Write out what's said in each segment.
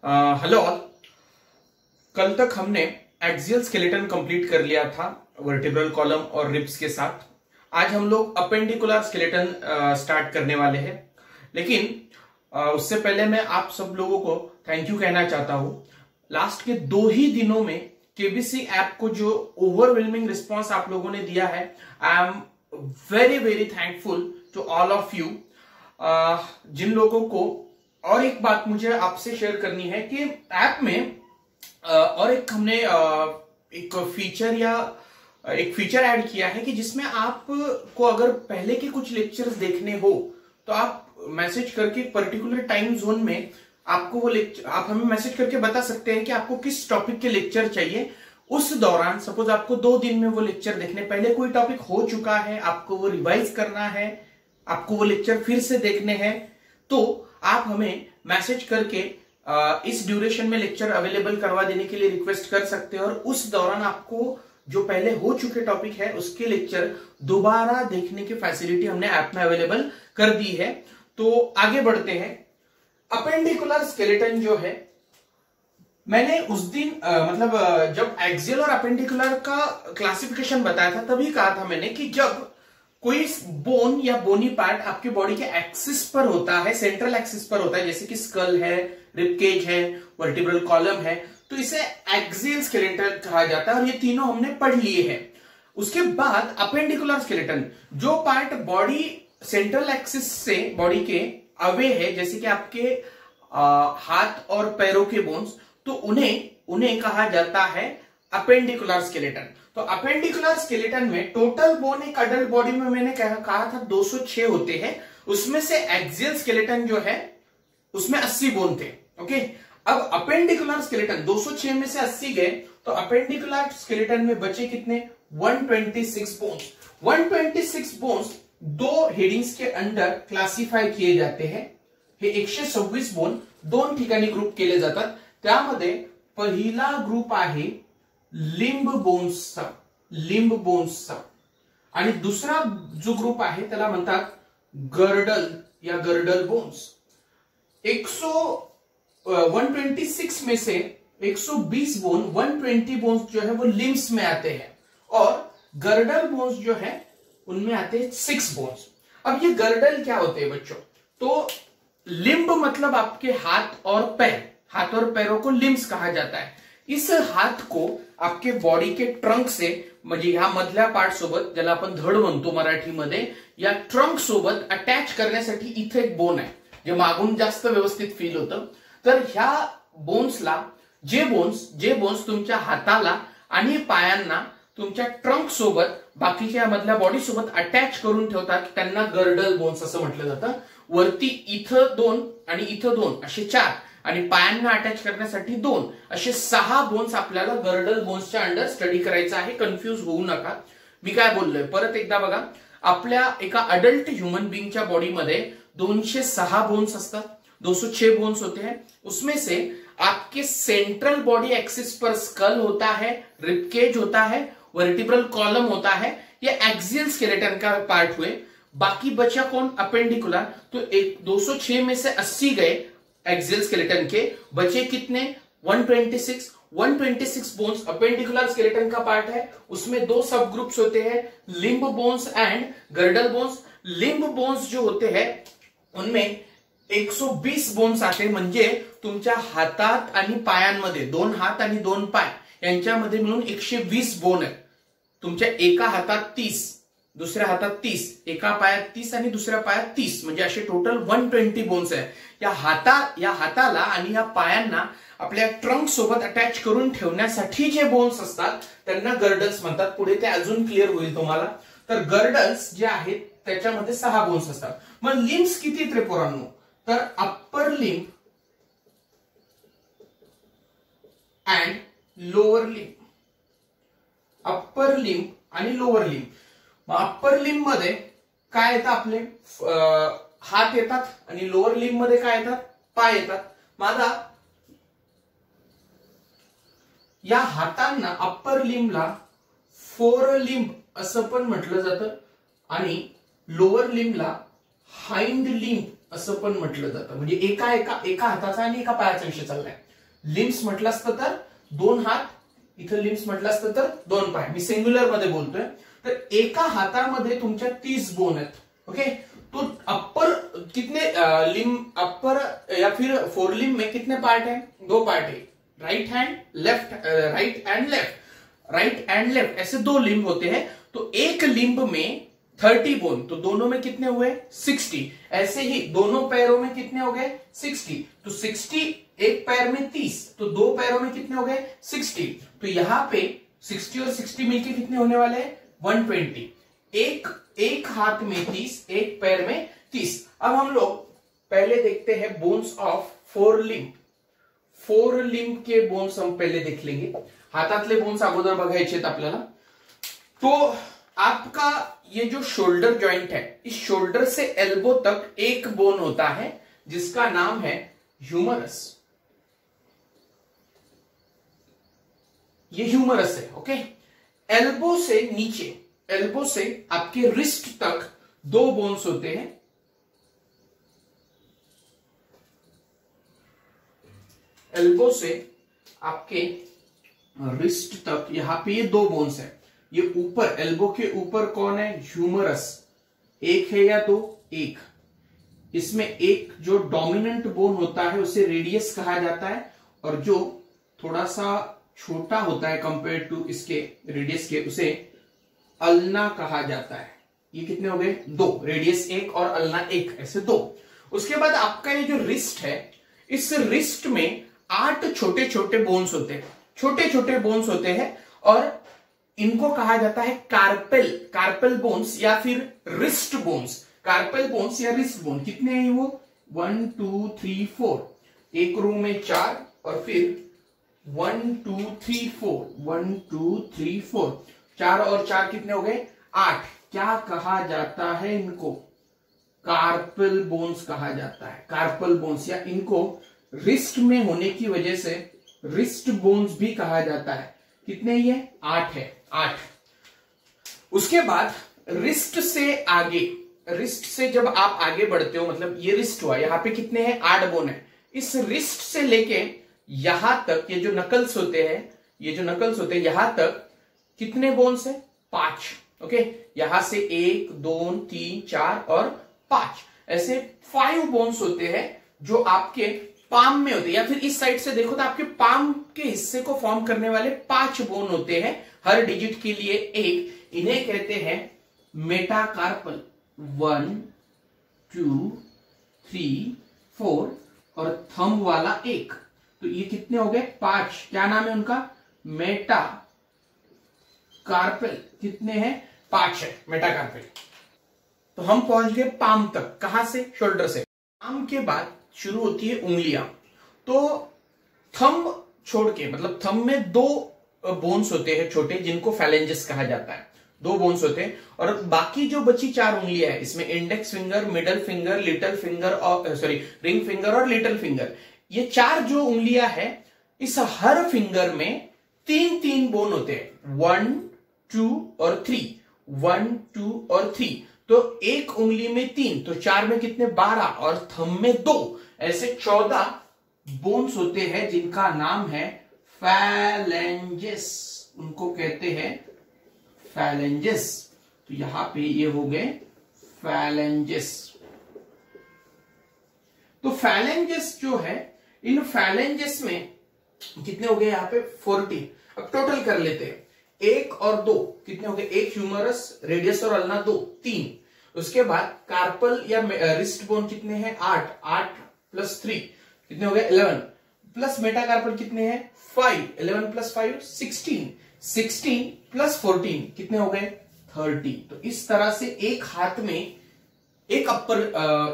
Hello all. कल तक हमने एक्सियल स्केलेटन कंप्लीट कर लिया था वर्टिब्रल कॉलम और रिब्स के साथ। आज हम लोग अपेंडिकुलर स्केलेटन स्टार्ट करने वाले हैं, लेकिन उससे पहले मैं आप सब लोगों को थैंक यू कहना चाहता हूं। लास्ट के 2 ही दिनों में केबीसी ऐप को जो ओवरवेलमिंग रिस्पॉन्स आप लोगों ने दिया है, I am very very thankful to all of you. जिन लोगों को और एक बात मुझे आपसे शेयर करनी है कि ऐप में और एक हमने एक फीचर ऐड किया है कि जिसमें आपको अगर पहले के कुछ लेक्चर्स देखने हो तो आप मैसेज करके पर्टिकुलर टाइम जोन में आपको वो लेक्चर आप हमें मैसेज करके बता सकते हैं कि आपको किस टॉपिक के लेक्चर चाहिए। उस दौरान सपोज आपको 2 दिन में वो लेक्चर देखने, पहले कोई टॉपिक हो चुका है, आपको वो रिवाइज करना है, आपको वो लेक्चर फिर से देखने हैं, तो आप हमें मैसेज करके इस ड्यूरेशन में लेक्चर अवेलेबल करवा देने के लिए रिक्वेस्ट कर सकते हैं और उस दौरान आपको जो पहले हो चुके टॉपिक है उसके लेक्चर दोबारा देखने की फैसिलिटी हमने ऐप में अवेलेबल कर दी है। तो आगे बढ़ते हैं। अपेंडिकुलर स्केलेटन जो है, मैंने उस दिन जब एक्सियल और अपेंडिकुलर का क्लासिफिकेशन बताया था तभी कहा था मैंने कि जब कोई बोन या बोनी पार्ट आपके बॉडी के एक्सिस पर होता है, सेंट्रल एक्सिस पर होता है, जैसे कि स्कल है, रिबकेज है, वर्टिब्रल कॉलम है, तो इसे एक्सियल स्केलेटन कहा जाता है और ये तीनों हमने पढ़ लिए हैं। उसके बाद अपेंडिकुलर स्केलेटन, जो पार्ट बॉडी सेंट्रल एक्सिस से बॉडी के अवे है, जैसे कि आपके हाथ और पैरों के बोन्स, तो उन्हें कहा जाता है अपेंडिकुलर स्केलेटन। तो अपेंडिकुलर स्केलेटन में टोटल बोन एक अडल्ट बॉडी में मैंने कहा था 206 होते हैं, उसमें से एक्सियल स्केलेटन जो है उसमें 80 बोन थे। ओके, अब अपेंडिकुलर स्केलेटन 206 में से 80 गए तो अपेंडिकुलर स्केलेटन में बचे कितने? 126 बोन्स। 126 बोन्स 2 हेडिंग्स के अंडर क्लासिफाय किए जाते हैं। हे 126 बोन 2 ठिकाणी ग्रुप केले जातात। त्यामध्ये पहिला ग्रुप आहे लिंब बोन्सचा आणि दूसरा जो ग्रुप आहे त्याला म्हणतात गर्डल या गर्डल बोन्स। 126 में से 120 बोन 120 बोन्स जो है वो लिम्स में आते हैं और गर्डल बोन्स जो है उनमें आते हैं 6 बोन्स। अब ये गर्डल क्या होते हैं बच्चों? तो लिम्ब मतलब आपके हाथ और पैर, हाथ और पैरों को लिम्स कहा जाता है। इस हात को आपके बॉडी के ट्रंक से, म्हणजे ह्या मधल्या पार्ट सोबत, ज्याला आपण धड म्हणतो मराठीमध्ये, या ट्रंक सोबत अटॅच करण्यासाठी इथे एक बोन आहे जे मागून जास्त व्यवस्थित फील होतं। तर ह्या बोन्सला जे बोन्स तुमच्या हाताला आणि पायांना तुमच्या ट्रंक सोबत बाकीच्या मधल्या बॉडी सोबत अटॅच करून ठेवतात त्यांना गर्डल बोन्स असं म्हटलं जातं। वरती इथं 2 आणि इथं 2 असे 4 आणि पायांना अटॅच करण्यासाठी 2 असे 6 बोन्स आपल्याला गर्डल बोन्सच्या अंडर स्टडी करायचं आहे। कन्फ्यूज होऊ नका, मी काय बोललोय परत एकदा बघा। आपल्या एका अडल्ट ह्यूमन बीइंगच्या बॉडीमध्ये 206 बोन्स असतात, 206 बोन्स होते हैं। उसमें से आपके सेंट्रल बॉडी एक्सिस पर स्कल होता है, रिबकेज होता है, वर्टिब्रल कॉलम होता है, ये एक्सियल स्केलेटन का पार्ट हुए। बाकी बचा कौन? अपेंडिकुलर। तो 206 में से 80 गए एक्सियल स्केलेटन के, बचे कितने? 126 बोन्स अपेंडिकुलर स्केलेटन का पार्ट है। उसमें 2 सब ग्रुप्स होते हैं, limb bones and girdle bones. Limb bones जो होते हैं उनमें 120 बोन्स आते, म्हणजे तुमच्या हातात आणि पायांमध्ये 2 हात आणि 2 पाय यांच्यामध्ये मिळून 120 बोन आहेत। तुमच्या एका हातात 30, दुसऱ्या हातात 30, एका पायात 30 आणि दुसऱ्या पायात 30, म्हणजे असे टोटल 120 बोन्स आहे। या हाताला आणि या पायांना आपल्या ट्रंक सोबत अटॅच करून ठेवण्यासाठी जे बोन्स असतात त्यांना गर्डल्स म्हणतात। पुढे ते अजून क्लिअर होईल तुम्हाला। तर गर्डल्स जे आहेत त्याच्यामध्ये 6 बोन्स असतात। मग लिम्स किती आहेत रे पोरांनो? तर upper limb and lower limb, upper limb आणि लोअर लिम्ब। मग अप्पर लिम्ब मध्ये काय येतात? आपले हात येतात आणि लोअर लिम्ब मध्ये काय येतात? पाय येतात। माझा या हातांना अप्पर लिम्बला फोर लिम्ब असं पण म्हटलं जातं आणि लोअर लिम्बला हाइंड लिम्ब असं पण म्हटलं जातं। म्हणजे एका हाताचा आणि एका पायाचा विषय चाललाय। लिम्स म्हटलं असतं तर 2 हात, इथं लिम्स म्हटलं असतं तर 2 पाय. मी सिंग्युलर मध्ये बोलतोय. तर एका हातामध्ये तुमच्या 30 बोन आहेत. ओके, तो अपर कितने लिम्ब, अपर या फिर फोर लिम्ब में कितने पार्ट है? 2 पार्ट है. Right hand left, right and left, right and left, ऐसे 2 लिम्ब होते हैं. तो एक लिम्ब में 30 बोन, तो दोनों में कितने हुए? 60. ऐसे ही दोनों पैरों में कितने हो गए? 60. तो 60, एक पैर में 30, तो 2 पैरों में कितने हो गए? 60. तो यहां पे 60 और 60 मिलके कितने होने वाले हैं? 120. एक हाथ में 30, एक पैर में 30. अब हम लोग पहले देखते हैं bones of four limb. Four limb के बोन्स हम पहले देख लेंगे. हातातले बोन्स अगोदर बघायचे आहेत आपल्याला. तो आपका ये जो शोल्डर जॉइंट है, इस शोल्डर से एल्बो तक एक बोन होता है जिसका नाम है ह्यूमरस. ये ह्यूमरस है. ओके, एल्बो से नीचे, एल्बो से आपके रिस्ट तक 2 बोन्स होते हैं. एल्बो से आपके रिस्ट तक यहां पे ये 2 बोन्स है. ये ऊपर, एल्बो के ऊपर कौन है? ह्यूमरस. एक है या 2? एक. इसमें एक जो डोमिनेंट बोन होता है उसे रेडियस कहा जाता है, और जो थोड़ा सा छोटा होता है कंपेयर टू इसके रेडियस के, उसे अल्ना कहा जाता है. ये कितने हो गए? 2. रेडियस 1 और अल्ना 1, ऐसे 2. उसके बाद आपका ये जो रिस्ट है, इस रिस्ट में 8 छोटे छोटे बोन्स होते हैं. छोटे छोटे बोन्स होते हैं और इनको कहा जाता है कार्पेल. कार्पेल बोन्स या फिर रिस्ट बोन्स. कार्पेल बोन्स या रिस्ट बोन कितने हैं वो? 1 2 3 4. एक रो में 4 और फिर 1 2 3 4, 1 2 3 4. 4 और 4 कितने हो गए? 8. क्या कहा जाता है इनको? कार्पेल बोन्स कहा जाता है. कार्पेल बोन्स, या इनको रिस्ट में होने की वजह से रिस्ट बोन्स भी कहा जाता है. कितने? ये 8 है. 8. उसके बाद रिस्ट से आगे, रिस्ट से जब आप आगे बढ़ते हो, मतलब ये रिस्ट हुआ, यहां पे कितने हैं? 8 बोन है. इस रिस्ट से लेके यहां तक, ये जो नकल्स होते हैं, ये जो नकल्स होते हैं यहां तक कितने बोन्स है? 5. ओके, यहां से 1 2 3 4 और 5, ऐसे 5 बोन्स होते हैं जो आपके पाम में होते हैं. या फिर इस साइड से देखो तो आपके पाम के हिस्से को फॉर्म करने वाले 5 बोन होते हैं, हर डिजिट के लिए एक. इन्हें कहते हैं मेटाकार्पल. 1 2 3 4 और थंब वाला 1. तो ये कितने हो गए? 5. क्या नाम है उनका? Meta carpel. कितने हैं? 5 है मेटाकार्पेल. तो हम पहुंच गए पाम तक. कहां से? शोल्डर से. पाम के बाद शुरू होती है उंगलियां. तो थंब छोड़ के, मतलब थंब में 2 बोन्स होते हैं छोटे, जिनको फैलेंजेस कहा जाता है. 2 बोन्स होते हैं, और बाकी जो बची 4 उंगलियां हैं, इसमें index finger, middle finger, little finger और रिंग फिंगर और लिटिल फिंगर. ये 4 जो उंगलियां हैं, इस हर फिंगर में 3 बोन होते हैं. 1 2 और 3, 1 2 और 3. तो एक उंगली में 3, तो 4 में कितने? 12, और थंब में 2, ऐसे 14 बोन्स होते हैं जिनका नाम है फैलेंजेस. उनको कहते हैं फैलेंजेस. तो यहां पे ये हो गए फैलेंजेस. तो फैलेंजेस जो है, इन फैलेंजेस में कितने हो गए? यहां पे 40. अब टोटल कर लेते हैं. 1 और 2 कितने हो गए? 1 ह्यूमरस, रेडियस और अल्ना 2, 3. उसके बाद कार्पल या रिस्ट बोन कितने हैं? 8. 8 प्लस 3 कितने हो गए? 11. प्लस मेटाकार्पल कितने हैं? 5. 11 प्लस 5 16. 16 प्लस 14 कितने हो गए? 30. तो इस तरह से एक हाथ में, एक अपर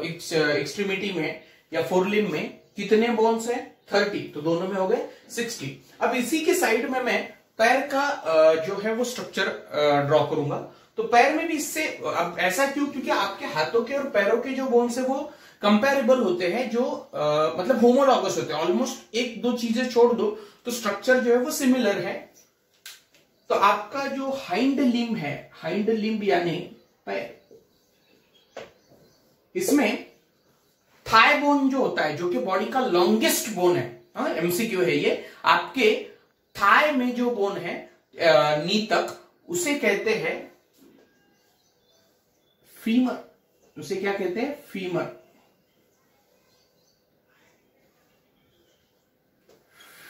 एक्सट्रीमिटी में या फोरलिम में कितने बोन्स हैं? 30. तो दोनों में हो गए 60. अब इसी के साइड में मैं पैर का जो है वो स्ट्रक्चर ड्रॉ करूंगा. तो पैर में भी इससे, अब ऐसा क्यों? क्योंकि आपके हाथों के और पैरों के जो बोन्स है वो कंपेरेबल होते हैं, जो मतलब होमोलॉगस होते हैं. ऑलमोस्ट 1-2 चीजें छोड़ दो तो स्ट्रक्चर जो है वो सिमिलर है. तो आपका जो हाइंड लिम्ब है, हाइंड लिम्ब यानी पैर, इसमें थाई बोन जो होता है, जो कि बॉडी का लॉन्गेस्ट बोन है, एमसीक्यू है ये। आपके थाई में जो बोन है नी तक, उसे कहते हैं फीमर। उसे क्या कहते हैं? फीमर।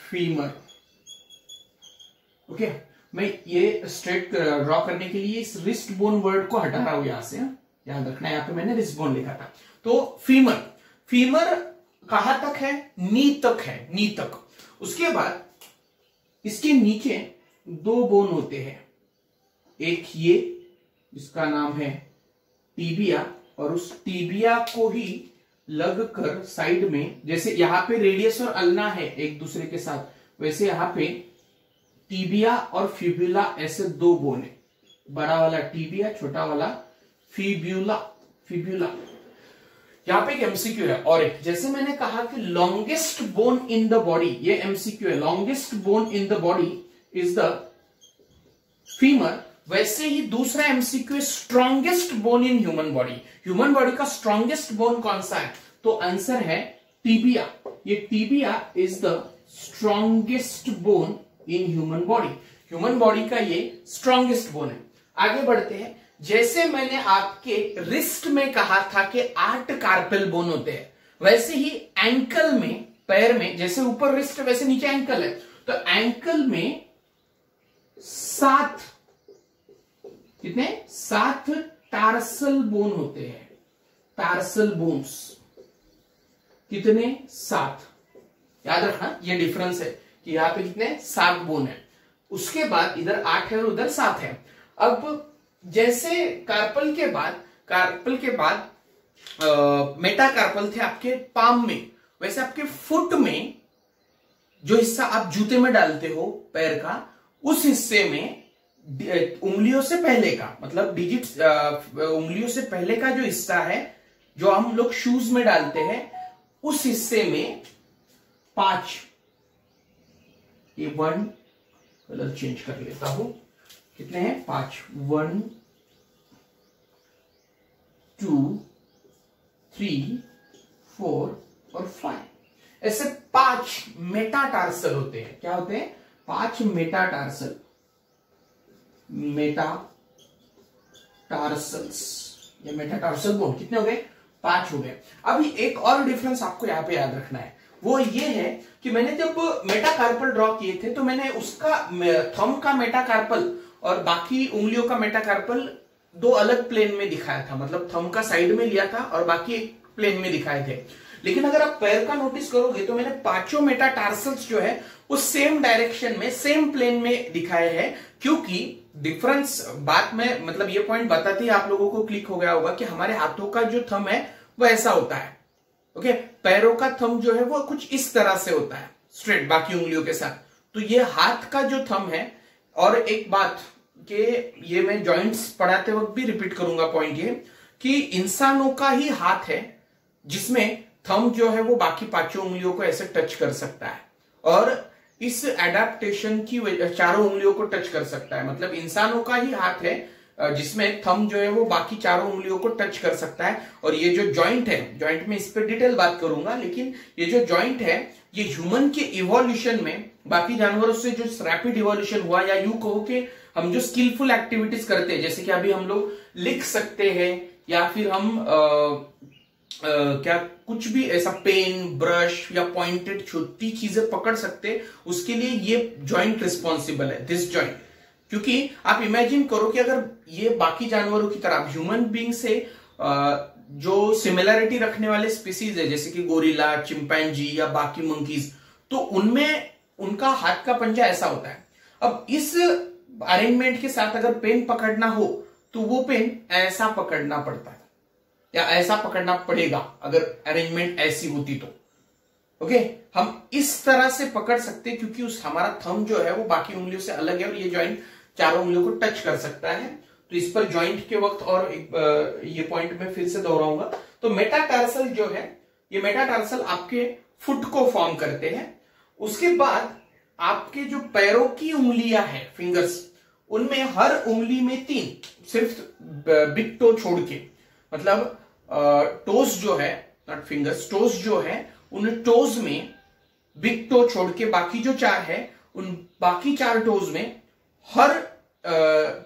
फीमर। ओके, मैं ये स्ट्रेट ड्रॉ करने के लिए इस रिस्ट बोन वर्ड को हटा रहा हूं यहां से। याद रखना, यहां पे मैंने रिस्ट बोन लिखा था। तो फीमर, फीमर कहां तक है? नी तक है, नी तक। उसके बाद इसके नीचे दो बोन होते हैं, एक ये जिसका नाम है टीबिया, और उस टीबिया को ही लगकर साइड में, जैसे यहां पे रेडियस और अल्ना है एक दूसरे के साथ, वैसे यहां पे टीबिया और फिब्यूला ऐसे दो बोन है। बड़ा वाला टीबिया, छोटा वाला फिब्यूला। फिब्यूला यहां पे एक एमसीक्यू है। और एक, जैसे मैंने कहा कि longest bone in the body, ये एमसीक्यू है, longest bone in the body is the femur, वैसे ही दूसरा एमसीक्यू है strongest bone in human body. Human body का स्ट्रॉन्गेस्ट बोन कौन सा है? तो आंसर है टीबिया। ये tibia is the strongest bone in human body. Human body का ये स्ट्रॉन्गेस्ट बोन है। आगे बढ़ते हैं। जैसे मैंने आपके रिस्ट में कहा था कि 8 कार्पेल बोन होते हैं, वैसे ही एंकल में, पैर में, जैसे ऊपर रिस्ट वैसे नीचे एंकल है, तो एंकल में 7, कितने? 7 टार्सल बोन होते हैं। टार्सल बोन्स कितने? 7। याद रखना, ये डिफरेंस है कि यहां पे कितने? 7 बोन है। उसके बाद इधर 8 है और उधर 7 है। अब जैसे कार्पल के बाद मेटाकार्पल थे आपके पाम में, वैसे आपके फुट में जो हिस्सा आप जूते में डालते हो पैर का, उस हिस्से में उंगलियों से पहले का, मतलब डिजिट्स, उंगलियों से पहले का जो हिस्सा है जो हम लोग शूज में डालते हैं, उस हिस्से में 5, ये 1, कलर चेंज कर लेता हूं, कितने हैं? 5, 1 2 3 4 और 5, ऐसे 5 मेटाटार्सल होते हैं। क्या होते हैं? 5 मेटाटार्सल। मेटाटार्सल्स, ये मेटाटार्सल बोन कितने हो गए? 5 हो गए। अभी एक और डिफरेंस आपको यहां पे याद रखना है, वो ये है कि मैंने जब मेटाकार्पल ड्रॉ किए थे तो मैंने उसका थंब का मेटाकार्पल और बाकी उंगलियों का मेटाकार्पल 2 अलग प्लेन में दिखाया था। मतलब थंब का साइड में लिया था और बाकी एक प्लेन में दिखाए थे। लेकिन अगर आप पैर का नोटिस करोगे तो मैंने 5 मेटाटार्सल्स जो है वो सेम डायरेक्शन में, सेम प्लेन में दिखाए हैं। क्योंकि डिफरेंस बात में, मतलब ये पॉइंट बताते ही आप लोगों को क्लिक हो गया होगा कि हमारे हाथों का जो थंब है वो ऐसा होता है। ओके, पैरों का थंब जो है वो कुछ इस तरह से होता है, स्ट्रेट बाकी उंगलियों के साथ। तो ये हाथ का जो थंब है, और एक बात कि ये मैं जॉइंट्स पढ़ाते वक्त भी रिपीट करूंगा पॉइंट ये, कि इंसानों का ही हाथ है जिसमें थंब जो है वो बाकी 5 उंगलियों को ऐसे टच कर सकता है, और इस एडेप्टेशन की चारों उंगलियों को टच कर सकता है। मतलब इंसानों का ही हाथ है जिसमें थंब जो है वो बाकी चारों उंगलियों को टच कर सकता है। और ये जो जॉइंट है, जॉइंट में इस पे डिटेल बात करूंगा, लेकिन ये जो जॉइंट है ये ह्यूमन के इवोल्यूशन में बाकी जानवरों से जो रैपिड इवोल्यूशन हुआ, या यूं कहो कि हम जो स्किलफुल एक्टिविटीज करते हैं, जैसे कि अभी हम लोग लिख सकते हैं, या फिर हम क्या कुछ भी ऐसा पेन, ब्रश या पॉइंटेड छोटी चीजें पकड़ सकते, उसके लिए ये जॉइंट रिस्पॉन्सिबल है, दिस जॉइंट। क्योंकि आप इमेजिन करो कि अगर ये बाकी जानवरों की तरह ह्यूमन बीइंग से जो सिमिलरिटी रखने वाले स्पीसीज है, जैसे कि गोरिल्ला, चिंपैंजी या बाकी मंकीज, तो उनमें उनका हाथ का पंजा ऐसा होता है। अब इस अरेंजमेंट के साथ अगर पेन पकड़ना हो तो वो पेन ऐसा पकड़ना पड़ता है, या ऐसा पकड़ना पड़ेगा अगर अरेंजमेंट ऐसी होती तो। ओके, हम इस तरह से पकड़ सकते क्योंकि उस हमारा थंब जो है वो बाकी उंगलियों से अलग है और ये जॉइंट चारों उंगलियों को टच कर सकता है। तो इस पर जॉइंट के वक्त और ये पॉइंट में फिर से दोहराऊंगा। तो मेटाटार्सल जो है, ये मेटाटार्सल आपके फुट को फॉर्म करते हैं। उसके बाद आपके जो पैरों की उंगलियां हैं, फिंगर्स, उनमें हर उंगली में 3, सिर्फ बिग टो छोड़ के, मतलब टोज जो है, नॉट फिंगर्स, टोज जो है, उन टोज में बिग टो छोड़ के बाकी जो 4 है, उन बाकी 4 टोज में हर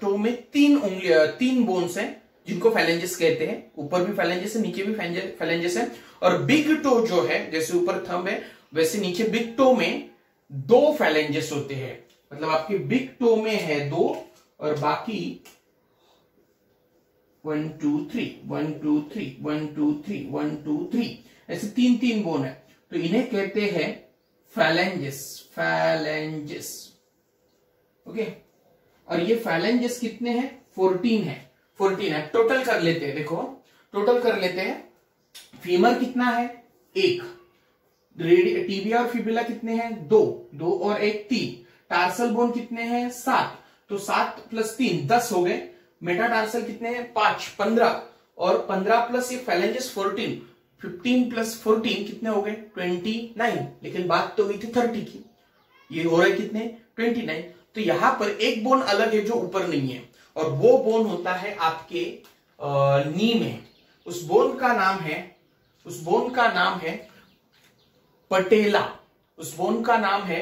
टो में 3 बोन्स हैं जिनको फैलेंजेस कहते हैं। ऊपर भी फैलेंजेस है, नीचे भी फैलेंजेस है। और बिग टो जो है, जैसे ऊपर थंब है वैसे नीचे बिग टो में 2 फैलेंजेस होते हैं। मतलब आपके बिग टो में है 2 और बाकी 1 2 3 1 2 3 1 2 3 1 2 3 ऐसे 3 बोन है, तो इन्हें कहते हैं फैलेंजेस। Phalanges, okay. और ये फैलेंजेस कितने हैं? 14 है। 14 है। टोटल कर लेते हैं, देखो टोटल कर लेते हैं। फीमर कितना है? 1। टीबिया और फिबुला कितने हैं? 2 और 1 3। टार्सल बोन कितने हैं? 7। तो 7 + 3 10 हो गए। मेटाटार्सल कितने हैं? 5 15 और 15 प्लस ये फैलेंजेस 14। 15 + 14 कितने हो गए? 29। लेकिन बात तो हुई थी 30 की, ये हो रहा है कितने? 29। तो यहां पर एक बोन अलग है जो ऊपर नहीं है, और वो बोन होता है आपके नी में। उस बोन का नाम है पटेला। उस बोन का नाम है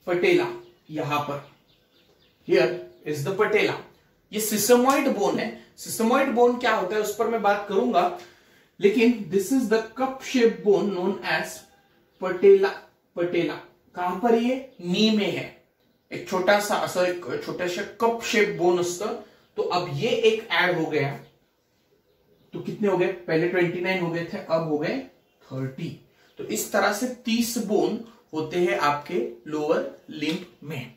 पटेला। यहां पर हियर इज द पटेला। ये सिसमॉइड बोन है। सिसमॉइड बोन क्या होता है उस पर मैं बात करूंगा, लेकिन this is the cup shape bone known as patella. Patella कहां पर? ये नी में है। एक छोटा सा कप शेप बोन असतं। तो अब ये एक ऐड हो गया, तो कितने हो गए? पहले 29 हो गए थे, अब हो गए 30। तो इस तरह से 30 बोन होते हैं आपके लोअर लिम्ब में।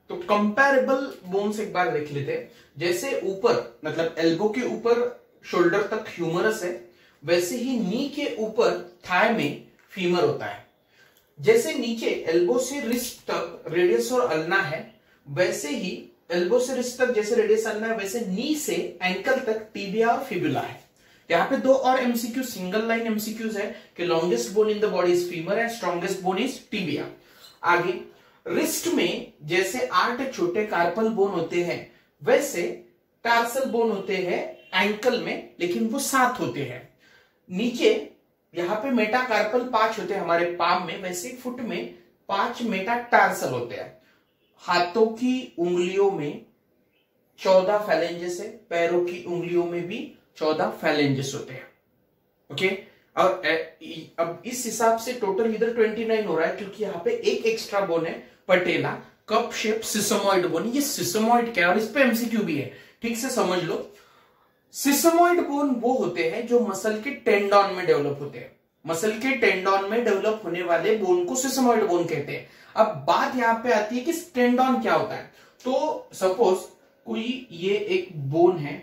तो कंपैरेबल बोन्स एक बार देख लेते हैं। जैसे ऊपर मतलब एल्बो के ऊपर शोल्डर तक ह्यूमरस है, वैसे ही नी के ऊपर थाई में फीमर होता है। जैसे नीचे एल्बो से रिस्ट तक रेडियस और अल्ना है, वैसे ही एल्बो से रिस्ट तक जैसे रेडियस अल्ना है, वैसे नी से एंकल तक टीबिया और फिबुला है। यहाँ पे 2 और एमसीक्यू, सिंगल लाइन एमसीक्यूज है कि longest bone in the body is femur and strongest bone is tibia. आगे रिस्ट में जैसे 8 छोटे कार्पल बोन होते हैं, वैसे टार्सल बोन होते हैं एंकल में, लेकिन वो 7 होते हैं। नीचे यहां पे मेटाकार्पल 5 होते हैं हमारे पाम में, वैसे फुट में 5 मेटाटार्सल होते हैं। हाथों की उंगलियों में 14 फैलेंजेस है, पैरों की उंगलियों में भी 14 फैलेंजेस होते हैं। ओके, और अब इस हिसाब से टोटल इधर 29 हो रहा है, क्योंकि यहाँ पे एक एक्स्ट्रा बोन है पटेला कप शेप सिसमॉइड बोन। ये सिसमॉइड क्या है और इस पे एमसीक्यू भी है, ठीक से समझ लो। सिसमॉइड बोन वो होते हैं जो मसल के टेंडॉन में डेवलप होते हैं। मसल के टेंडॉन में डेवलप होने वाले बोन को सिसमॉइड बोन कहते हैं। अब बात यहां पे आती है कि टेंडॉन क्या होता है। तो सपोज कोई ये एक बोन है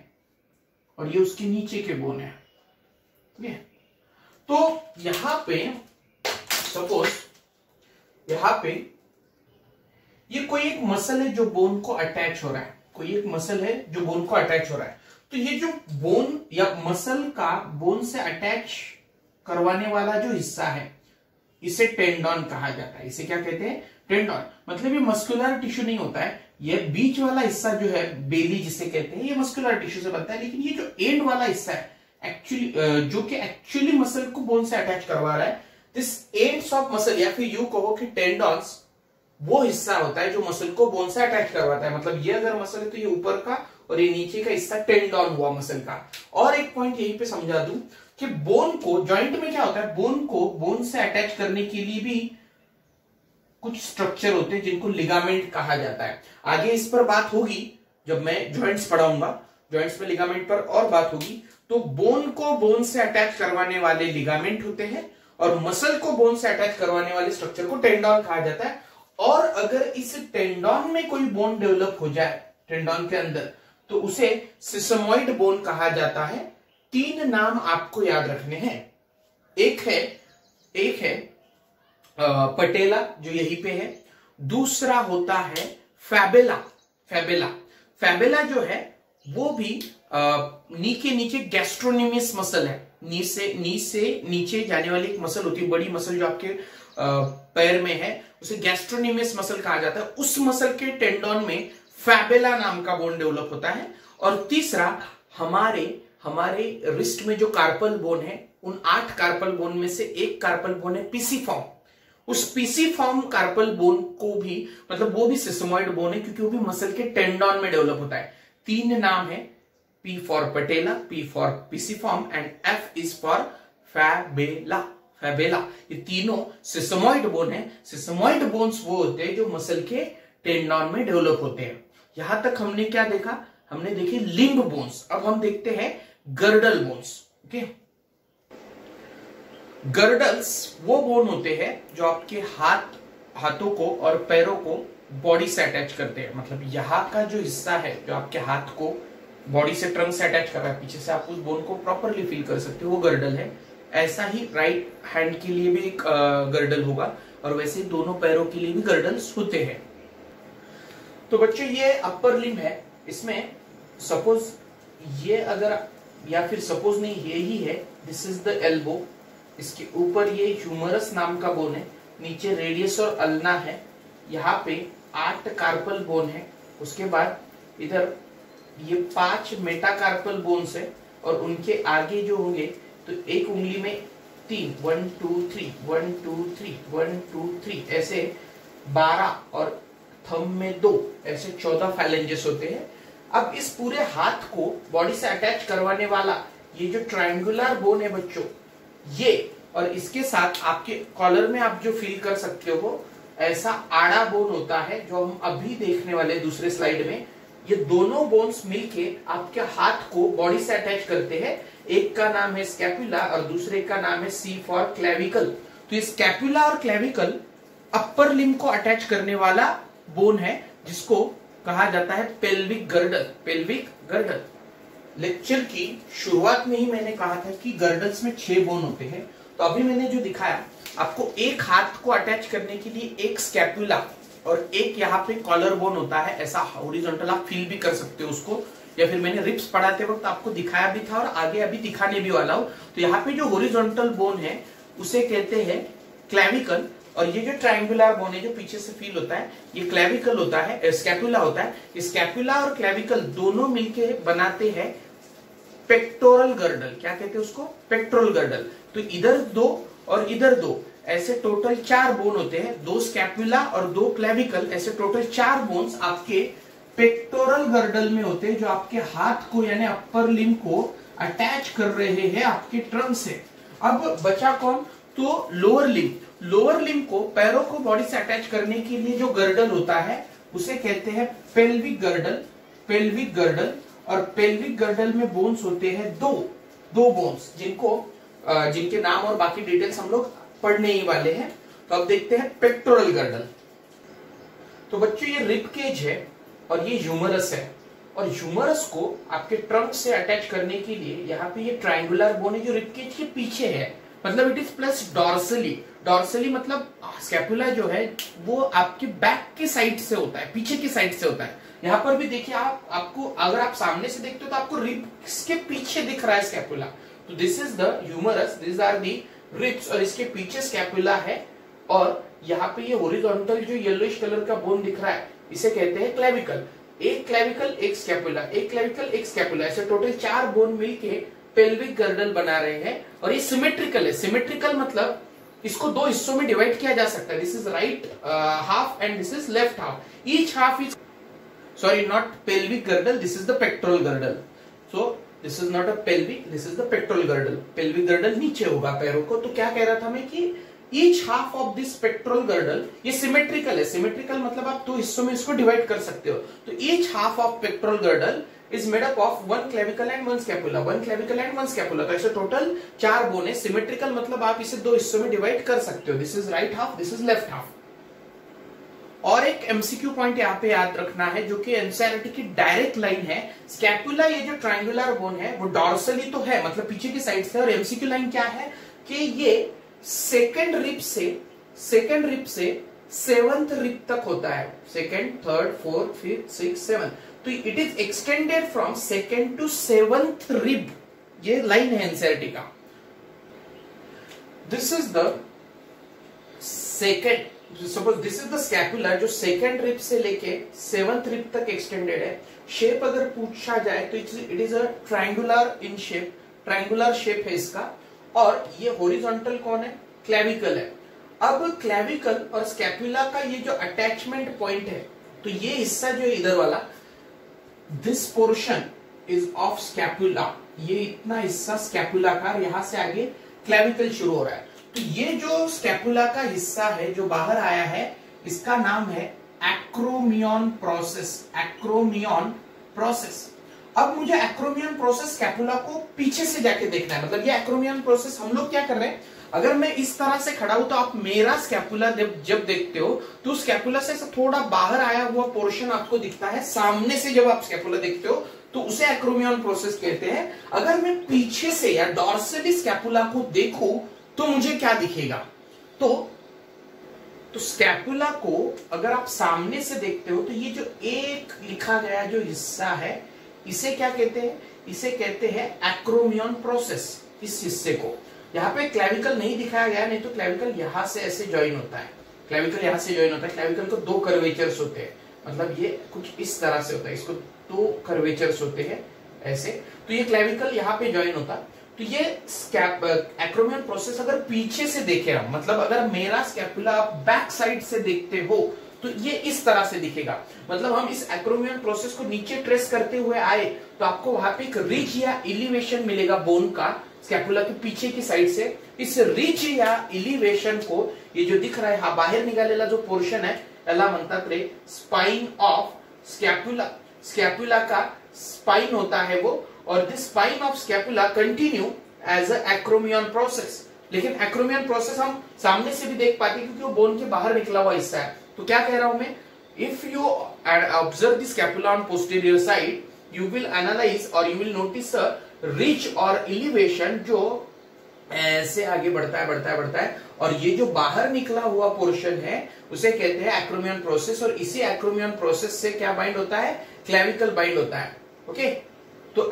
और ये उसके नीचे के बोन है, ठीक है। तो यहां पे सपोज यहां पे ये कोई एक मसल है जो बोन को अटैच हो रहा है, कोई एक मसल है जो बोन को अटैच हो रहा है। तो ये जो बोन या मसल का बोन से अटैच करवाने वाला जो हिस्सा है, इसे टेंडॉन कहा जाता है। इसे क्या कहते हैं? टेंडॉन। मतलब ये मस्कुलर टिश्यू नहीं होता है, ये बीच वाला हिस्सा जो है बेली जिसे कहते हैं, ये मस्कुलर टिश्यू से बनता है। लेकिन ये जो एंड वाला हिस्सा है एक्चुअली जो कि एक्चुअली मसल को बोन से अटैच करवा रहा है, दिस एंड्स ऑफ मसल, या फिर यू कहो कि टेंडॉन्स वो हिस्सा होता है जो मसल को बोन से अटैच करवाता है। मतलब ये अगर मसल है तो ये ऊपर का और ये नीचे का हिस्सा टेंडॉन हुआ मसल का। और एक पॉइंट यहीं पे समझा दूं कि बोन को, जॉइंट में क्या होता है, बोन को बोन से अटैच करने के लिए भी कुछ स्ट्रक्चर होते हैं जिनको लिगामेंट कहा जाता है। आगे इस पर बात होगी जब मैं जॉइंट्स पढ़ाऊंगा, जॉइंट्स में लिगामेंट पर और बात होगी। तो बोन को बोन से अटैच करवाने वाले लिगामेंट होते हैं और मसल को बोन से अटैच करवाने वाले स्ट्रक्चर को टेंडॉन कहा जाता है। और अगर इस टेंडॉन में कोई बोन डेवलप हो जाए टेंडॉन के अंदर, तो उसे सिसमॉइड बोन कहा जाता है। 3 नाम आपको याद रखने हैं। एक है पटेला जो यहीं पे है, दूसरा होता है फैबेला। फैबेला जो है वो भी नी के नीचे गैस्ट्रोनिमियस मसल है। नी से नीचे जाने वाली एक मसल होती है, बड़ी मसल जो आपके पैर में है, उसे गैस्ट्रोनिमियस मसल कहा जाता है। उस मसल के टेंडॉन में फैबेला नाम का बोन डेवलप होता है। और तीसरा हमारे रिस्ट में जो कार्पल बोन है, उन 8 कार्पल बोन में से एक कार्पल बोन है पिसिफॉर्म। उस पीसीफॉर्म कार्पल बोन को भी, मतलब वो भी सिस्मोइड बोन है क्योंकि वो भी मसल के टेंडन में डेवलप होता है। 3 नाम है, P for patella, P for pisiform and F is for fabella. Fabella, ये तीनों सिस्मोइड बोन है। सिस्मोइड बोन्स वो होते हैं जो मसल के टेंडन में डेवलप होते हैं। यहां तक हमने क्या देखा, हमने देखे लिम्ब बोन्स। अब हम देखते हैं गर्डल बोन्स। ओके, गर्डल्स वो बोन होते हैं जो आपके हाथों को और पैरों को बॉडी से अटैच करते हैं। मतलब यहाँ का जो हिस्सा है जो आपके हाथ को बॉडी से, ट्रंक से अटैच कर रहा है, पीछे से आप उस बोन को प्रॉपरली फील कर सकते हो, वो गर्डल है। ऐसा ही राइट हैंड के लिए भी एक गर्डल होगा और वैसे दोनों पैरों के लिए भी गर्डल्स होते हैं। तो बच्चों ये अपर लिम्ब है, इसमें सपोज ये अगर, या फिर सपोज नहीं ये ही है, दिस इज द एल्बो, इसके ऊपर ये ह्यूमरस नाम का बोन है, नीचे रेडियस और अल्ना है, यहाँ पे 8 कार्पल बोन है, उसके बाद इधर ये 5 मेटाकार्पल बोन्स है और उनके आगे जो होंगे तो एक उंगली में 3, 1 2 3 1 2 3 1 2 3 ऐसे 12 और थंब में 2 ऐसे 14 फैलेंजेस होते हैं। अब इस पूरे हाथ को बॉडी से अटैच करवाने वाला ये जो ट्रायंगुलर बोन है बच्चों, ये और इसके साथ आपके कॉलर में आप जो फील कर सकते हो ऐसा आड़ा बोन होता है जो हम अभी देखने वाले दूसरे स्लाइड में। ये दोनों बोन्स मिलके आपके हाथ को बॉडी से अटैच करते हैं। एक का नाम है स्कैपुला और दूसरे का नाम है C फॉर क्लेविकल। तो ये स्कैपुला और क्लेविकल अपर लिम्ब को अटैच करने वाला बोन है जिसको कहा जाता है pelvic girdle. Pelvic girdle. Lecture की शुरुआत में ही मैंने कहा था कि गर्डल्स में 6 बोन होते हैं। तो अभी मैंने जो दिखाया आपको, एक हाथ को अटैच करने के लिए एक स्कैपुला और एक यहाँ पे कॉलर बोन होता है, ऐसा हॉरिजॉन्टल आप फील भी कर सकते हो उसको, या फिर मैंने रिप्स पढ़ाते वक्त आपको दिखाया भी था और आगे अभी दिखाने भी वाला हूं। तो यहाँ पे जो हॉरिजॉन्टल बोन है उसे कहते हैं क्लेविकल, और ये जो ट्रायंगुलर बोन है जो पीछे से फील होता है ये क्लेविकल होता है, स्कैपुला होता है। स्कैपुला और क्लेविकल दोनों मिलके बनाते हैं पेक्टोरल गर्डल। क्या कहते हैं उसको? Pectoral girdle. तो इधर 2 और इधर 2 ऐसे टोटल 4 बोन होते हैं, 2 स्कैपुला और 2 क्लेविकल, ऐसे टोटल 4 बोन्स आपके पेक्टोरल गर्डल में होते हैं जो आपके हाथ को यानी अपर लिम्ब को अटैच कर रहे हैं आपके ट्रंक से। अब बचा कौन? तो लोअर लिम्ब। लोअर लिम्ब को, पैरों को बॉडी से अटैच करने के लिए जो गर्डल होता है उसे कहते हैं पेल्विक गर्डल। पेल्विक गर्डल, और पेल्विक गर्डल में बोन्स होते हैं दो बोन्स जिनके नाम और बाकी डिटेल्स हम लोग पढ़ने ही वाले हैं। तो अब देखते हैं पेक्टोरल गर्डल। तो बच्चों ये रिब केज है और ये ह्यूमरस है, और ह्यूमरस को आपके ट्रंक से अटैच करने के लिए यहाँ पे ये ट्रायंगुलर बोन है जो रिब केज के पीछे है, मतलब it is plus dorsally. Dorsally मतलब स्कैपुला जो है वो आपके बैक के साइड से होता है, पीछे की साइड से होता है। यहाँ पर भी देखिए आपको अगर आप सामने से देखते हो तो आपको रिब्स के पीछे दिख रहा है स्कैपुला। तो this is the humerus, this are the ribs, और इसके पीछे स्कैपुला है। और यहाँ पे ये हॉरिजॉन्टल जो येलोइश कलर का बोन दिख रहा है इसे कहते हैं क्लेविकल। एक क्लेविकल एक स्कैपुला, एक क्लेविकल एक स्कैपुला, ऐसे टोटल 4 बोन मिलके पेल्विक गर्डल बना रहे हैं। और ये सिमेट्रिकल है। सिमेट्रिकल मतलब इसको 2 हिस्सों में डिवाइड किया जा सकता है। This is right half and this is left half. Each half is, sorry, not pelvic girdle, this is the pectoral girdle. So this is not a pelvic, this is the pectoral girdle. Pelvic girdle नीचे होगा पैरों को। तो क्या कह रहा था मैं कि each half of this pectoral girdle, ये symmetrical है। symmetrical मतलब आप 2 हिस्सों में इसको डिवाइड कर सकते हो। तो each half of pectoral girdle is made up of 1 clavicle and 1 scapula, 1 clavicle and 1 scapula। तो ऐसे टोटल 4 बोन है। symmetrical मतलब आप इसे 2 हिस्सों में डिवाइड कर सकते हो। This is right half, this is left half. और एक एमसीक्यू पॉइंट यहाँ पे याद रखना है जो कि एनसीईआरटी की डायरेक्ट लाइन है। स्कैपुला ये जो ट्रायंगुलर बोन है वो डॉर्सली तो है, मतलब पीछे की साइड से, और एमसीक्यू लाइन क्या है कि ये सेकंड रिब से 7th रिब तक होता है। Second, third, fourth, fifth, six, 7। तो it is extended from second to 7th rib. ये लाइन है एनसीईआरटी का। This is the second, suppose this is the scapula जो सेकंड रिब से लेके 7th रिब तक एक्सटेंडेड है। शेप अगर पूछा जाए तो it is a triangular in shape, triangular shape है इसका। और ये हॉरिजॉन्टल कौन है? क्लेविकल है। अब क्लेविकल और स्कैपुला का ये जो अटैचमेंट पॉइंट है, तो ये हिस्सा जो है इधर वाला, this portion is of scapula, ये इतना हिस्सा स्कैपुला का, यहां से आगे क्लेविकल शुरू हो रहा है। तो ये जो स्कैपुला का हिस्सा है जो बाहर आया है, इसका नाम है एक्रोमियन प्रोसेस। Acromion process. अब मुझे एक्रोमियन प्रोसेस स्कैपुला को पीछे से जाके देखना है। मतलब ये एक्रोमियन प्रोसेस हम लोग क्या कर रहे हैं, अगर मैं इस तरह से खड़ा हूं तो आप मेरा स्कैपुला जब देखते हो तो स्कैपुला से थोड़ा बाहर आया हुआ पोर्शन आपको दिखता है। सामने से जब आप स्कैपुला देखते हो तो उसे एक्रोमियन प्रोसेस कहते हैं। अगर मैं पीछे से या डॉर्सली स्कैपुला को देखूं तो मुझे क्या दिखेगा, तो स्कैपुला को अगर आप सामने से देखते हो तो ये जो एक लिखा गया जो हिस्सा है, इसे क्या कहते हैं, इसे कहते हैं एक्रोमियन प्रोसेस। इस हिस्से को यहाँ पे क्लेविकल नहीं दिखाया गया, नहीं तो क्लेविकल यहां से ऐसे ज्वाइन होता है। क्लेविकल यहां से ज्वाइन होता है। क्लेविकल को दो कर्वेचर्स होते हैं, मतलब ये कुछ इस तरह से होता है, इसको दो कर्वेचर्स होते हैं ऐसे। तो ये क्लेविकल यहाँ पे ज्वाइन होता है। तो ये एक्रोमियन प्रोसेस अगर पीछे से देखे हम, मतलब अगर मेरा स्कैपुला आप बैक साइड से देखते हो तो ये इस तरह से दिखेगा। मतलब हम इस एक्रोमियन प्रोसेस को नीचे ट्रेस करते हुए आए तो आपको वहां पे एक रिच या एलिवेशन मिलेगा बोन का, स्कैपुला के पीछे की साइड से। इस रिच या एलिवेशन को, ये जो दिख रहा है हा बाहर निकालेला जो पोर्शन है, याला म्हणतात रे स्पाइन ऑफ स्कैपुला। स्कैपुला का स्पाइन होता है वो, और this spine of scapula continue as a acromion process. लेकिन एक्रोमियन प्रोसेस हम सामने से भी देख पाते हैं क्योंकि वो बोन के बाहर निकला हुआ हिस्सा है। तो क्या कह रहा हूं मैं, if you observe the scapula on posterior side, you will analyse और you will notice a ridge और एलिवेशन जो ऐसे आगे बढ़ता है बढ़ता है बढ़ता है, और ये जो बाहर निकला हुआ पोर्शन है उसे कहते हैं एक्रोमियन प्रोसेस। और इसी एक्रोमियन प्रोसेस से क्या बाइंड होता है, क्लेविकल बाइंड होता है। ओके, तो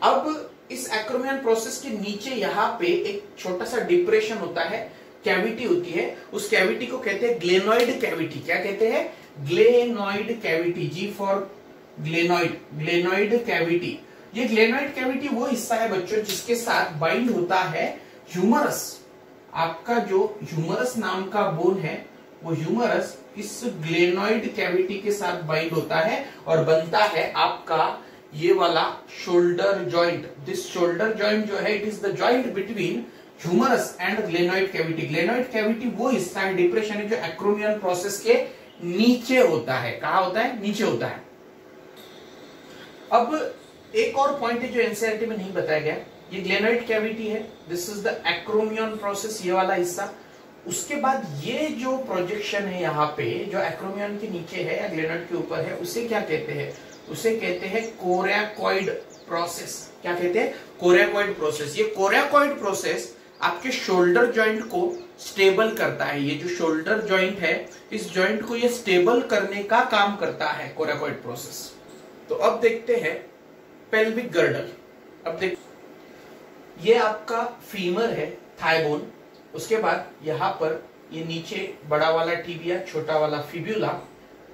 अब इस एक्रोमियन प्रोसेस के नीचे यहाँ पे एक छोटा सा डिप्रेशन होता है, कैविटी होती है। उस कैविटी को कहते हैं ग्लेनोइड कैविटी। क्या कहते हैं, glenoid cavity. G for glenoid, glenoid cavity. ये ग्लेनोइड कैविटी वो हिस्सा है बच्चों जिसके साथ बाइंड होता है ह्यूमरस। आपका जो ह्यूमरस नाम का बोन है, वो ह्यूमरस इस ग्लेनोइड कैविटी के साथ बाइंड होता है और बनता है आपका ये वाला shoulder joint. This shoulder joint जो है, it is the joint between humerus and glenoid cavity. Glenoid cavity वो हिस्सा है, डिप्रेशन है, जो एक्रोमियन प्रोसेस के नीचे होता है। कहा होता है, नीचे होता है। अब एक और पॉइंट है जो एनसीईआरटी में नहीं बताया गया, ये ग्लेनोइड कैविटी है, this is the acromion process, ये वाला हिस्सा। उसके बाद ये जो प्रोजेक्शन है यहाँ पे, जो एक्रोमियन के नीचे है या ग्लेनोइड के ऊपर है, उसे क्या कहते हैं, उसे कहते हैं कोरैकॉइड प्रोसेस। क्या कहते हैं, कोरैकॉइड प्रोसेस। ये कोरैकॉइड प्रोसेस आपके शोल्डर जॉइंट को स्टेबल करता है। ये जो शोल्डर जॉइंट है, इस जॉइंट को ये स्टेबल करने का काम करता है कोरैकॉइड प्रोसेस। तो अब देखते हैं पेल्विक गर्डल। अब देख, ये आपका फीमर है, थाई बोन। उसके बाद यहाँ पर ये नीचे बड़ा वाला टिबिया, छोटा वाला फिब्यूला,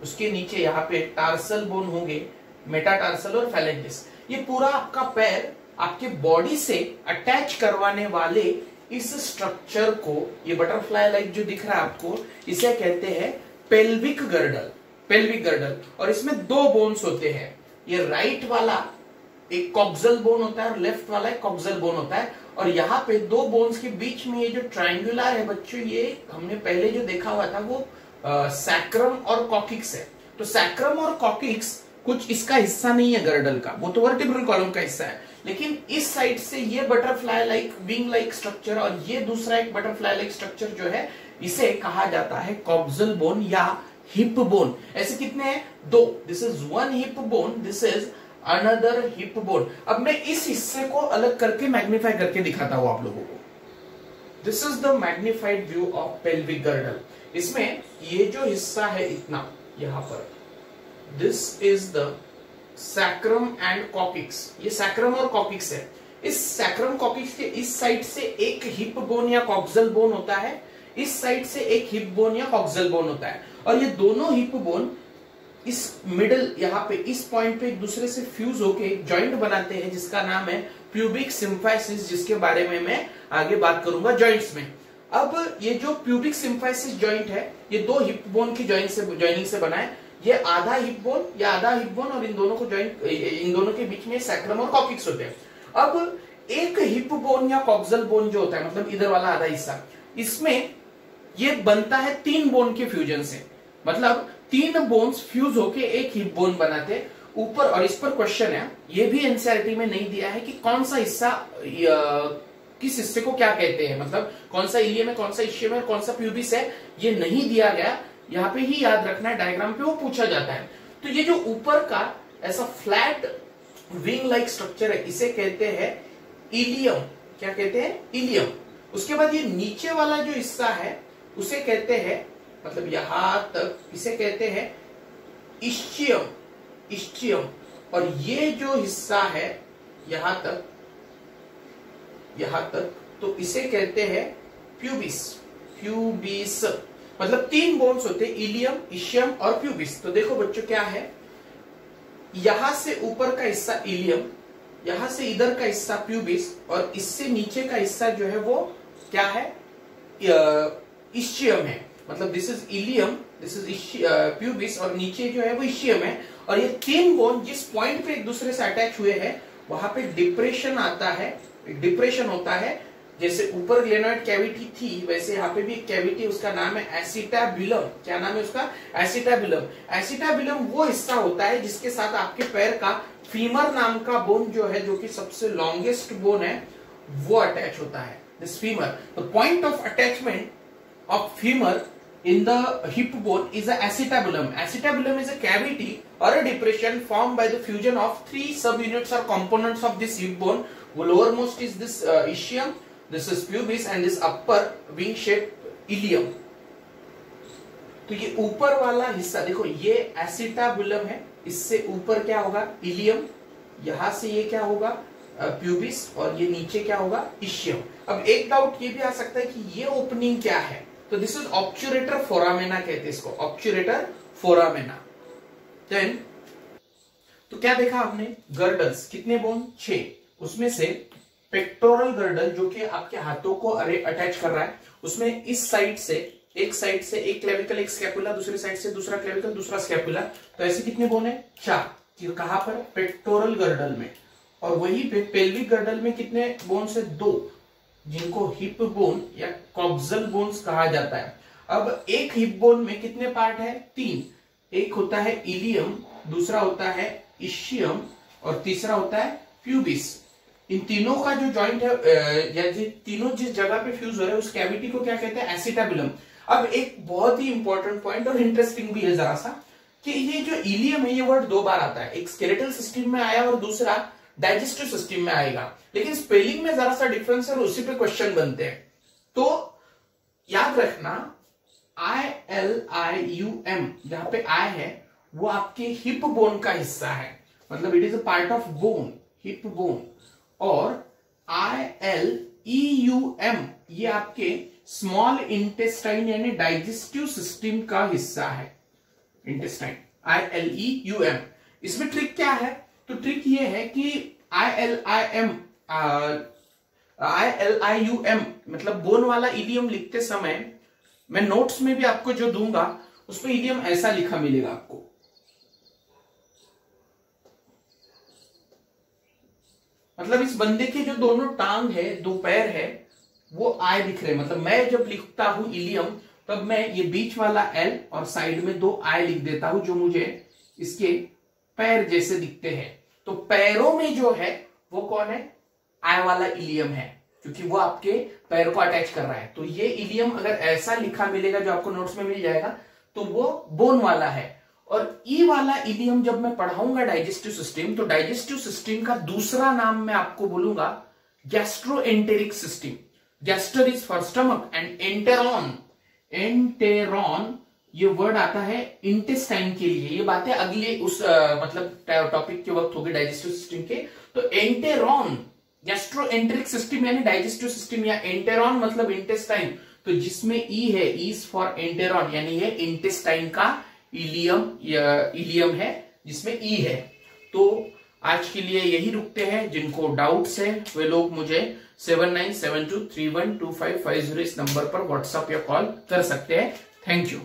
उसके नीचे यहाँ पे टार्सल बोन होंगे, मेटाटार्सल और फैलेंजिस। ये पूरा आपका पैर आपके बॉडी से अटैच करवाने वाले इस स्ट्रक्चर को, ये बटरफ्लाई लाइक जो दिख रहा है आपको, इसे कहते हैं पेल्विक गर्डल। Pelvic girdle. और इसमें दो बोन्स होते हैं, ये राइट वाला एक कॉक्सल बोन होता है और लेफ्ट वाला एक कॉक्सल बोन होता है। और यहाँ पे दो बोन्स के बीच में ये जो ट्रायंगुलर है बच्चों, ये हमने पहले जो देखा हुआ था वो सैक्रम और कॉकिक्स है। तो सैक्रम और कॉकिक्स कुछ इसका हिस्सा नहीं है गर्डल का, वो तो वर्टिब्रल कॉलम का हिस्सा है। लेकिन इस साइड से ये butterfly like, wing like structure और ये दूसरा एक बटरफ्लाई लाइक स्ट्रक्चर जो है, इसे कहा जाता है कॉक्सल बोन या हिप बोन। ऐसे कितने हैं, दो। This is one hip bone, this is another hip bone. अब मैं इस हिस्से को अलग करके मैग्नीफाई करके दिखाता हूं आप लोगों को। This is the magnified view of pelvic girdle. इसमें ये जो हिस्सा है इतना यहां पर, this is the sacrum and coccyx. ये सैक्रम और कॉकिक्स है। इस सैक्रम कॉकिक्स के इस साइड से एक हिप बोन या कॉक्सल बोन होता है, इस साइड से एक हिप बोन या कॉक्सल बोन होता है। और ये दोनों हिप बोन इस मिडल यहाँ पे इस पॉइंट पे एक दूसरे से फ्यूज होके एक जॉइंट बनाते हैं जिसका नाम है प्यूबिक सिम्फाइसिस, जिसके बारे में मैं आगे बात करूंगा जॉइंट्स में। अब ये जो प्यूबिक सिम्फाइसिस जॉइंट है ये दो हिप बोन की ज्वाइनिंग से बना है। ये आधा हिप बोन या आधा हिप बोन और इन दोनों के बीच में सैक्रम और कॉक्सिक्स होते हैं। अब एक हिप बोन या कॉक्सल बोन जो होता है, मतलब इधर वाला आधा हिस्सा, इसमें ये बनता है 3 बोन के फ्यूजन से, मतलब 3 बोन्स फ्यूज होके एक हिप बोन बनाते हैं ऊपर। और इस पर क्वेश्चन है, ये भी एनसीईआरटी में नहीं दिया है कि कौन सा हिस्सा किस हिस्से को क्या कहते हैं, मतलब कौन सा इलियम है, कौन सा इशियम है, कौन सा प्यूबिस है, ये नहीं दिया गया। यहाँ पे ही याद रखना है, डायग्राम पे वो पूछा जाता है। तो ये जो ऊपर का ऐसा फ्लैट विंग लाइक स्ट्रक्चर है, इसे कहते हैं इलियम। क्या कहते हैं? इलियम। उसके बाद ये नीचे वाला जो हिस्सा है उसे कहते हैं, मतलब यहां तक, इसे कहते हैं इस्चियम। इस्चियम। और ये जो हिस्सा है यहां तक तो इसे कहते हैं प्यूबिस। प्यूबिस मतलब 3 बोन्स होते हैं, इलियम, इशियम और प्यूबिस। तो देखो बच्चों क्या है, यहां से ऊपर का हिस्सा इलियम, यहां से इधर का हिस्सा प्यूबिस, और इससे नीचे का हिस्सा जो है वो क्या है? इशियम है। मतलब this is ilium, this is pubis, और नीचे जो है वो इशियम है। और ये 3 बोन जिस पॉइंट पे एक दूसरे से अटैच हुए हैं वहां पे डिप्रेशन आता है, डिप्रेशन होता है। जैसे ऊपर ग्लेनोइड कैविटी थी, वैसे यहाँ पे भी एक कैविटी, उसका नाम है एसिटाबुलम। क्या नाम है उसका? एसिटाबुलम। एसिटाबुलम वो हिस्सा होता है जिसके साथ आपके पैर का फीमर नाम का बोन जो है, जो कि सबसे लॉन्गेस्ट बोन है, वो अटैच होता है। This femur, the point of attachment of femur in the hip bone is a acetabulum. Acetabulum is a cavity or a depression formed by the fusion of 3 subunits or components of this hip bone. Lowermost is this ischium, this is pubis, and this upper wing shaped ilium. तो ये ऊपर वाला हिस्सा देखो, ये acetabulum है, इससे ऊपर क्या होगा? इलियम। यहां से ये क्या होगा? प्यूबिस। और ये नीचे क्या होगा? इशियम। अब एक डाउट ये भी आ सकता है कि ये ओपनिंग क्या है? तो दिस इज ऑब्चुरेटर फोरामेना कहते हैं इसको, ऑब्चुरेटर फोरामेना। देन तो क्या देखा आपने? गर्डल्स कितने बोन? 6। उसमें से पेक्टोरल गर्डल जो कि आपके हाथों को अटैच कर रहा है, उसमें इस साइड से एक क्लेविकल, एक स्कैपुला, दूसरी साइड से दूसरा क्लेविकल, दूसरा स्कैपुला। तो ऐसे कितने बोन है? 4। कहां पर? पेक्टोरल गर्डल में। और वही पे पेल्विक गर्डल में कितने बोन से? 2, जिनको हिप बोन या कॉक्सल बोन्स कहा जाता है। अब एक हिप बोन में कितने पार्ट है? 3। एक होता है इलियम, दूसरा होता है इशियम, और तीसरा होता है प्यूबिस। इन तीनों का जो जॉइंट है, या तीनों जिस जगह पे फ्यूज हो रहे हैं उस कैविटी को क्या कहते हैं? एसिटाबुलम। अब एक बहुत ही इंपॉर्टेंट पॉइंट और इंटरेस्टिंग भी है जरा सा, कि ये जो इलियम है ये वर्ड 2 बार आता है। एक स्केलेटल सिस्टम में आया और दूसरा डाइजेस्टिव सिस्टम में आएगा, लेकिन स्पेलिंग में जरा सा डिफरेंस है और उसी पे क्वेश्चन बनते हैं। तो याद रखना, ILIUM, जहां पे आई है वो आपके हिप बोन का हिस्सा है, मतलब it is a part of bone, hip bone. और ILEUM ये आपके स्मॉल इंटेस्टाइन यानी डाइजेस्टिव सिस्टम का हिस्सा है, इंटेस्टाइन। ILEUM। इसमें ट्रिक क्या है? तो ट्रिक ये है कि ILIUM मतलब बोन वाला इलियम लिखते समय, मैं नोट्स में भी आपको जो दूंगा उसमें इलियम ऐसा लिखा मिलेगा आपको। मतलब इस बंदे के जो दोनों टांग है, 2 पैर है, वो आई दिख रहे हैं। मतलब मैं जब लिखता हूं इलियम, तब मैं ये बीच वाला L और साइड में 2 आई लिख देता हूं, जो मुझे इसके पैर जैसे दिखते हैं। तो पैरों में जो है वो कौन है? आई वाला इलियम है, क्योंकि वो आपके पैर को अटैच कर रहा है। तो ये इलियम अगर ऐसा लिखा मिलेगा जो आपको नोट्स में मिल जाएगा, तो वो बोन वाला है। और ई वाला इलियम जब मैं पढ़ाऊंगा डाइजेस्टिव सिस्टम, तो डाइजेस्टिव सिस्टम का दूसरा नाम मैं आपको बोलूंगा gastroenteric system. Gaster is for stomach and enteron, enteron ये वर्ड आता है इंटेस्टाइन के लिए। ये बातें अगले उस मतलब टॉपिक के वक्त होगी डाइजेस्टिव सिस्टम के। तो एंटेरॉन, गैस्ट्रोएंटेरिक सिस्टम यानी डाइजेस्टिव सिस्टम, या एंटेरॉन मतलब इंटेस्टाइन। तो जिसमें ई है, इज फॉर एंटेरॉन, यानी ये इंटेस्टाइन का इलियम है जिसमें ई है। तो आज के लिए यही रुकते हैं। जिनको डाउट्स है वे लोग मुझे 7972312550 इस नंबर पर व्हाट्सएप या कॉल कर सकते हैं। Thank you.